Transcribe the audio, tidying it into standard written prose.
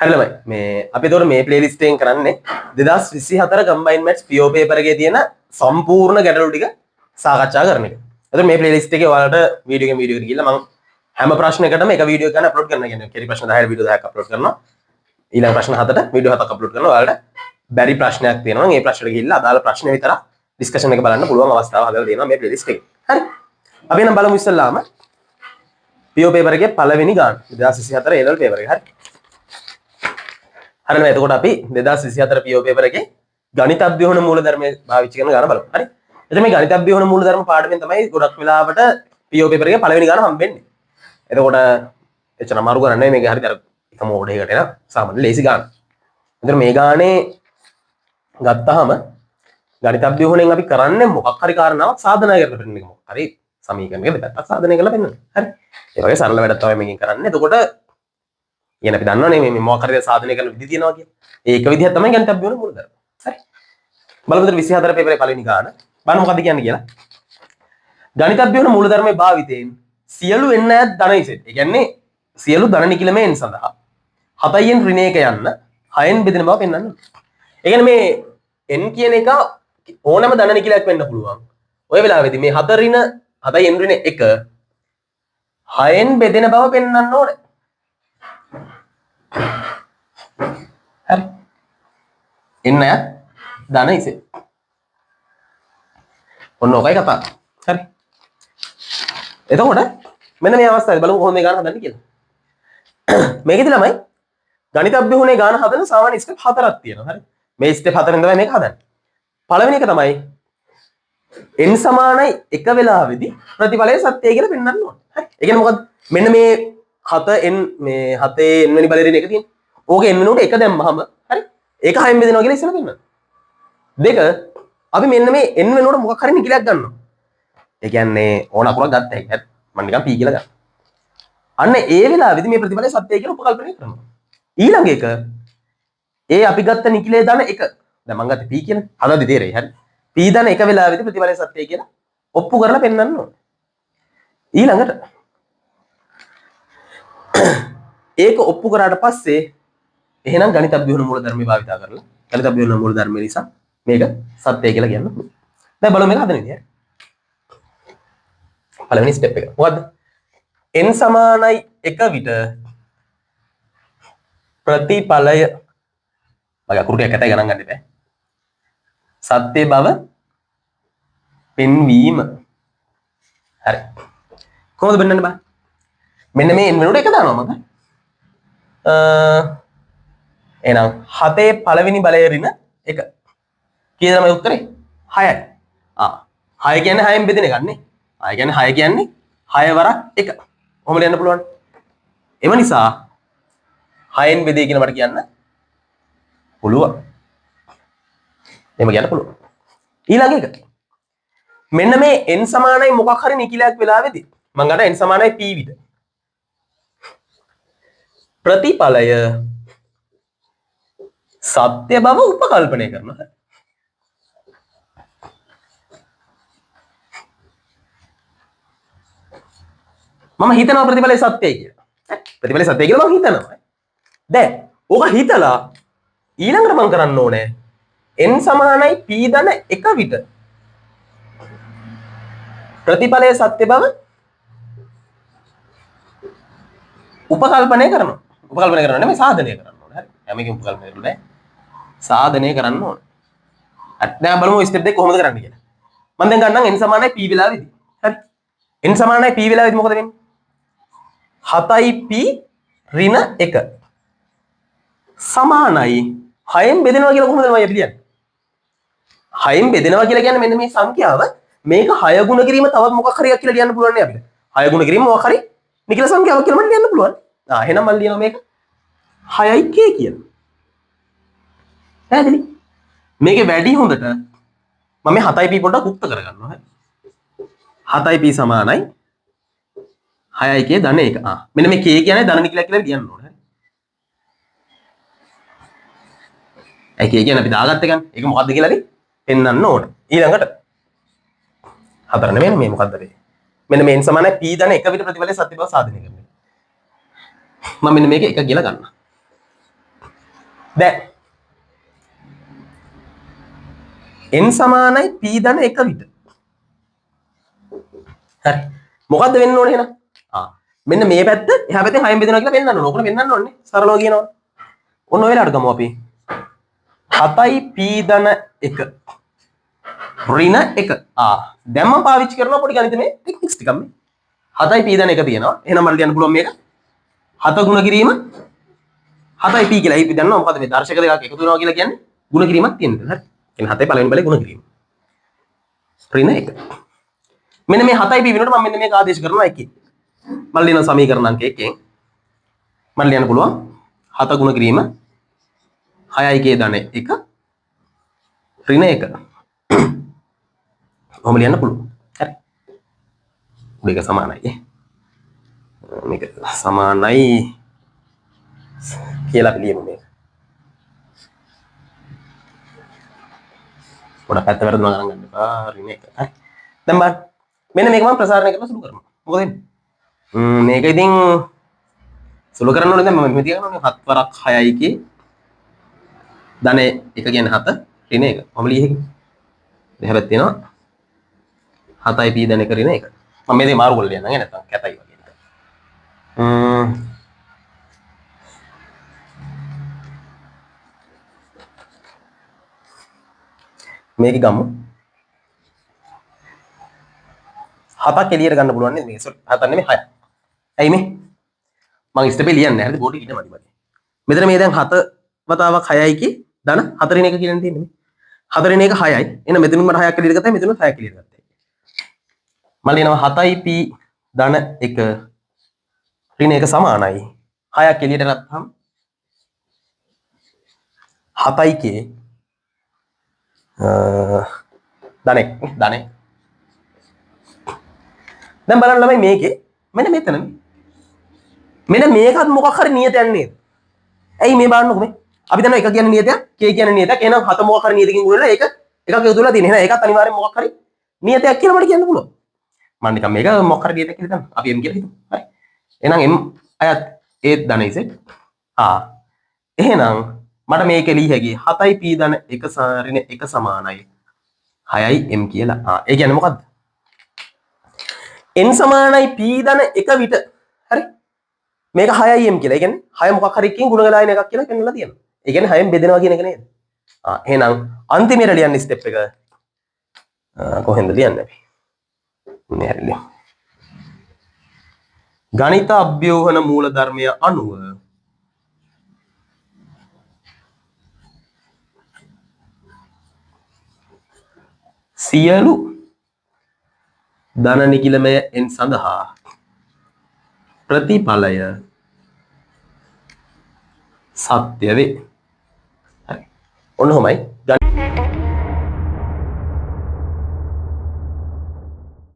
හරිලමයි මේ අපි එතකොට මේ ප්ලේලිස්ට් එකෙන් කරන්නේ 2024 කම්බයින් මැත්ස් PO පේපර් එකේ තියෙන සම්පූර්ණ ගැටලු ටික සාකච්ඡා කරන එක. එතකොට මේ ප්ලේලිස්ට් එකේ ඔයාලට වීඩියෝ එකට ගිහිල්ලා මම හැම ප්‍රශ්නයකටම එක වීඩියෝ එකක් අප්ලෝඩ් කරනවා. කියන්නේ කෙටි ප්‍රශ්න 10 වීඩියෝ 10ක් අප්ලෝඩ් කරනවා. ඊළඟ ප්‍රශ්න 7ට වීඩියෝ 7ක් අප්ලෝඩ් කරනවා. ඔයාලට බැරි ප්‍රශ්නයක් තියෙනවා නම් ඒ ප්‍රශ්නෙට ගිහිල්ලා අදාළ ප්‍රශ්න විතර ඩිස්කෂන් එක බලන්න පුළුවන් අවස්ථාව හදලා දෙනවා මේ ප්ලේලිස්ට් එකේ. හරි. අපි නම් බලමු ඉස්සෙල්ලාම PO පේපර් එකේ පළවෙනි ගාන 2024 A level පේපර් එක. හරි. හරිනේ එතකොට අපි 2024 PO පේපර් එකේ ගණිත අභ්‍යෝහන මූලධර්මයේ පාවිච්චි කරන ගාන බලමු. හරි. එතකොට මේ ගණිත අභ්‍යෝහන මූලධර්ම පාඩමෙන් තමයි ගොඩක් වෙලාවට PO පේපර් එකේ පළවෙනි ගාන හම්බෙන්නේ. එතකොට එච්චර අමාරු ගාන නෙමෙයි මේක හරියට එක මෝඩයකට එන සාමාන්‍ය ලේසි ගාන. එතකොට මේ ගානේ ගත්තාම ගණිත අභ්‍යෝහණයෙන් අපි කරන්නේ මොකක් හරි කාරණාවක් සාධනය කරලා පෙන්නන එක. මොකක් හරි සමීකරණයක දෙපැත්තක් සාධනය කරලා පෙන්නන. හරි. ඒ වගේ සරල වැඩක් තමයි මේකෙන් කරන්නේ. එතකොට කියන අපි දන්නවනේ මේ මොකක් හරි සාධනය කරන විදි තියෙනවා කියලා. ඒක විදිහක් තමයි ගණිත අභ්‍යෝහන මූලධර්ම. හරි. බලමු 24 පේපරේ පළවෙනි ගාන. බලමු මොකද්ද කියන්නේ කියලා. ගණිත අභ්‍යෝහන මූලධර්මයේ භාවිතයෙන් සියලු n ඈත් ධනයිසෙත්. ඒ කියන්නේ සියලු ධන නිකිලමෙන් සඳහා 7න් ඍණයක යන්න 6න් බෙදෙන බව පෙන්වන්න. ඒ කියන්නේ මේ n කියන එක ඕනම ධන නිකිලයක් වෙන්න පුළුවන්. ඔය වෙලාවේදී මේ 7 ඍණ 7න් ඍණ 1 6න් බෙදෙන බව පෙන්වන්න ඕනේ. හරි. එන්න ධන ඉසේ. ඔන්න ඔකයි කතාව. හරි. එතකොට මෙන්න මේ අවස්ථාවේ බලමු කොහොමද මේ ගාන හදන්නේ කියලා. මේකෙදි ළමයි ගණිත අභ්‍යෝහණයේ ගාන හදන සාමාන්‍ය ස්ටෙප් 4ක් තියෙනවා. හරි. මේ ස්ටෙප් 4ෙන් තමයි මේක හදන්නේ. පළවෙනි එක තමයි n සමානයි 1 වෙලාවෙදී ප්‍රතිඵලය සත්‍යයි කියලා පෙන්වන්න ඕනේ. හරි. ඒ කියන්නේ මොකද්ද? මෙන්න මේ 7n මේ 7 n වෙනි බලය ඍණ එක තියෙන්නේ. ඕකේ n වෙනුවට 1 දැම්මහම හරි. ඒක 6න් බෙදෙනවා කියලා ඉස්සෙල්ලා පෙන්වන්න. දෙක අපි මෙන්න මේ n වෙනුවට මොකක් හරි නිකිලයක් ගන්නවා. ඒ කියන්නේ ඕන අකුරක් ගත්ත හැකි. මම නිකන් p කියලා ගන්නවා. අන්න ඒ වෙලාවේදී මේ ප්‍රතිඵලය සත්‍යයි කියලා උපකල්පනය කරනවා. ඊළඟ එක ඒ අපි ගත්ත නිකිලේ ධන 1. දැන් මම ගත්තේ p කියලා. හදද්දි තේරෙයි. හරි. p ධන 1 වෙලාවේදී ප්‍රතිඵලය සත්‍යයි කියලා ඔප්පු කරලා පෙන්වන්න ඕනේ. ඊළඟට ඒක ඔප්පු කරාට පස්සේ එහෙනම් ගණිත අභ්‍යෝහන මූලධර්මය භාවිතා කරලා ගණිත අභ්‍යෝහන මූලධර්මය නිසා මේක සත්‍යයි කියලා කියන්න පුළුවන්. දැන් බලමු මේක හදන විදිය. පළවෙනි ස්ටෙප් එක. මොකද්ද? n සමානයි 1 විට ප්‍රතිඵලය මගේ අකුරු ටික කැටයි ගණන් ගන්න එපා. සත්‍ය බව පෙන්වීම. හරි. කොහොමද පෙන්වන්නේ බා? මෙන්න මේ n වෙනුවට 1 දානවා මම. එහෙනම් 7 පළවෙනි බලය ඍණ 1. කීයද තමයි උත්තරේ? 6යි. 6 කියන්නේ 6න් බෙදෙන එකක් නේ. 6 කියන්නේ 6 කියන්නේ 6 වරක් 1. කොහොමද යන්න පුළුවන්? එම නිසා 6න් බෙදේ කියන මට කියන්න පුළුවන්. එහෙම කියන්න පුළුවන්. ඊළඟ එක. මෙන්න මේ n සමානයි මොකක් හරි නිකිලයක් වෙලාවේදී මම ගන්න n සමානයි p විට. ප්‍රතිඵලය සත්‍ය බව උපකල්පනය කරනවා. මම හිතනවා ප්‍රතිඵලය සත්‍යයි කියලා. ප්‍රතිඵලය සත්‍යයි කියලා මම හිතනවා. දැන් ඕක හිතලා ඊළඟට මම කරන්න ඕනේ n සමානයි p ධන 1 විට ප්‍රතිඵලය සත්‍ය බව උපකල්පනය කරනවා. උපකල්පනය කරනවා නෙමෙයි සාධනය කරන්න ඕනේ. හරි. හැමකෙම උපකල්පනය කරලා බෑ. සාධනය කරන්න ඕනේ. දැන් බලමු ස්ටෙප් දෙක කොහොමද කරන්නේ කියලා. මම දැන් ගන්නම් n සමානයි p වෙලාවෙදී. හරි. n සමානයි p වෙලාවෙදී මොකද වෙන්නේ? 7යි p ඍණ 1 සමානයි 6න් බෙදෙනවා කියලා කොහොමද මම අපි කියන්නේ? 6න් බෙදෙනවා කියලා කියන්නේ මෙන්න මේ සංඛ්‍යාව මේක 6 ගුණ කිරීම තවත් මොකක් හරි එකක් කියලා ලියන්න පුළුවන් නේ අපිට. 6 ගුණ කිරීම මොකක් හරි නිකල සංඛ්‍යාවක් කියලා මම ලියන්න පුළුවන්. එහෙනම් මම ලියනවා මේක 6යි k කියලා. පැහැදිලි? මේකේ වැඩි හොඳට මම මේ 7යි p පොඩ්ඩක් උක්ත කරගන්නවා. හරි. 7යි p සමානයි 6යි k ධන 1. මෙන්න මේ k කියන්නේ ධන නිකලයක් කියලා ලියන්න ඕනේ. ඒ k කියන්නේ අපි දාගත්ත එකනේ. ඒක මොකද්ද කියලා අපි පෙන්වන්න ඕනේ. ඊළඟට 4 නෙමෙයි මේ මොකද්ද මේ? මෙන්න මේ n සමානයි p ධන 1 විතර ප්‍රතිඵලය සත්‍ය බව සාධනය කරනවා. මම මෙන්න මේක 1 කියලා ගන්නවා. දැන් n සමානයි p ධන 1 විට. හරි. මොකද්ද වෙන්න ඕනේ එහෙනම්? මෙන්න මේ පැත්ත එහා පැත්තෙන් 6න් බෙදෙනවා කියලා පෙන්වන්න ඕනේ. ඕකනේ පෙන්වන්න ඕනේ. සරලව කියනවා. ඔන්න ඔය වෙලාවට ගමු අපි. 7යි p ධන 1 ඍණ 1. දැන් මම පාවිච්චි කරනවා පොඩි ගණිතමේ ටෙක්නික්ස් ටිකක් මේ. 7යි p ධන 1 තියෙනවා. එහෙනම් මට ලියන්න පුළුවන් මේක 7 ගුණ කිරීම 7යි p කියලා. අපි දන්නවා මොකද මේ දර්ශක දෙකක් එකතු වෙනවා කියලා කියන්නේ ගුණ කිරීමක් තියෙනවා. හරි. එහෙනම් 7යි පළවෙනි බලේ ගුණ කිරීම. ඍණ 1. මෙන්න මේ 7යි p වෙනකොට මම මෙන්න මේක ආදේශ කරනවා 1. මම ලියන සමීකරණ අංක 1 මම ලියන්න පුළුවන් 7 ගුණ කිරීම 6යි k ධන 1 ඍණ 1. ඔහොම ලියන්න පුළුවන්. හරි. මේක සමානයි. මේක සමානයි කියලා අපි ලියමු මේක. පොඩක් පැත්ත වැරදුනා ගණන් ගන්න එපා. ඍණ 1. හරි. දැන් බලන්න. මෙන්න මේක මම ප්‍රසාරණය කරලා සුළු කරනවා. මොකද වෙන්නේ? මේක ඉතින් සුළු කරන්න ඕනේ දැන් මම මෙහෙම තියාගන්න ඕනේ 7 වරක් 6යි k ධන 1 කියන්නේ 7 ඍණ 1. මම ලියෙහි. මෙහෙම තියෙනවා 7යි p ධන 1 ඍණ 1. මම මේ දේ මාරු කරලා ලියන්නම් නැත්නම් කැතයි වගේ. මේක ගමු 7ක් එළියට ගන්න පුළුවන් නේද මේක 7ක් නෙමෙයි 6ක්. ඇයි මේ මම ඉස්තපේ ලියන්නේ නැහැ හරිද බෝඩ් එකේ ඉන්න මදි මදි. මෙතන මේ දැන් 7 වතාවක් 6යි කි ධන 4 ඍණ 1 කියලා තියෙන්නේ මේ 4 ඍණ 1 6යි. එහෙනම් මෙතනින් මට 6ක් එළියට ගත්තා මෙතනින් 6ක් එළියට ගත්තා. මම ලියනවා 7යි p ධන 1 ඍණ 1 සමානයි 6ක් එළියට ගත්තාම 7යි k ධන 1 ධන. දැන් බලන්න ළමයි මේකේ මෙන්න මෙතන මෙන්න මේකත් මොකක් හරි නියතයක් නේද? ඇයි මේ බලන්නකො මේ අපි දන්නවා 1 කියන්නේ නියතයක් k කියන්නේ නියතයක්. එහෙනම් 7 මොකක් හරි නියතකින් ගුණ වෙලා ඒක එකක් එකතු වෙලා තියෙන. එහෙනම් ඒකත් අනිවාර්යෙන් මොකක් හරි නියතයක් කියලා මට කියන්න පුළුවන්. මම නිකන් මේක මොකක් හරි නියතයක් කියලා හිතන්න. අපි m කියලා හිතමු. හරි. එහෙනම් m අයත් a ධන z. එහෙනම් මට මේක ලිය හැකි 7යි p ධන 1 ඍණ 1 සමානයි 6යි m කියලා. ඒ කියන්නේ මොකද්ද? n සමානයි p ධන 1 විට. හරි. මේක 6යි m කියලා. ඒ කියන්නේ 6 මොකක් හරි එකකින් ගුණ වෙලා එන එකක් කියලා පෙන්නලා තියෙනවා. ඒ කියන්නේ 6න් බෙදෙනවා කියන එක නේද? එහෙනම් අන්තිමේට ලියන්නේ ස්ටෙප් එක කොහෙන්ද ලියන්නේ අපි? මේ හරි ලියමු. ගණිත අභ්‍යෝහන මූලධර්මය අනුව සියලු ධන නිකිලමය n සඳහා ප්‍රතිඵලය සත්‍ය වේ. හරි. ඔන්න ඔහොමයි.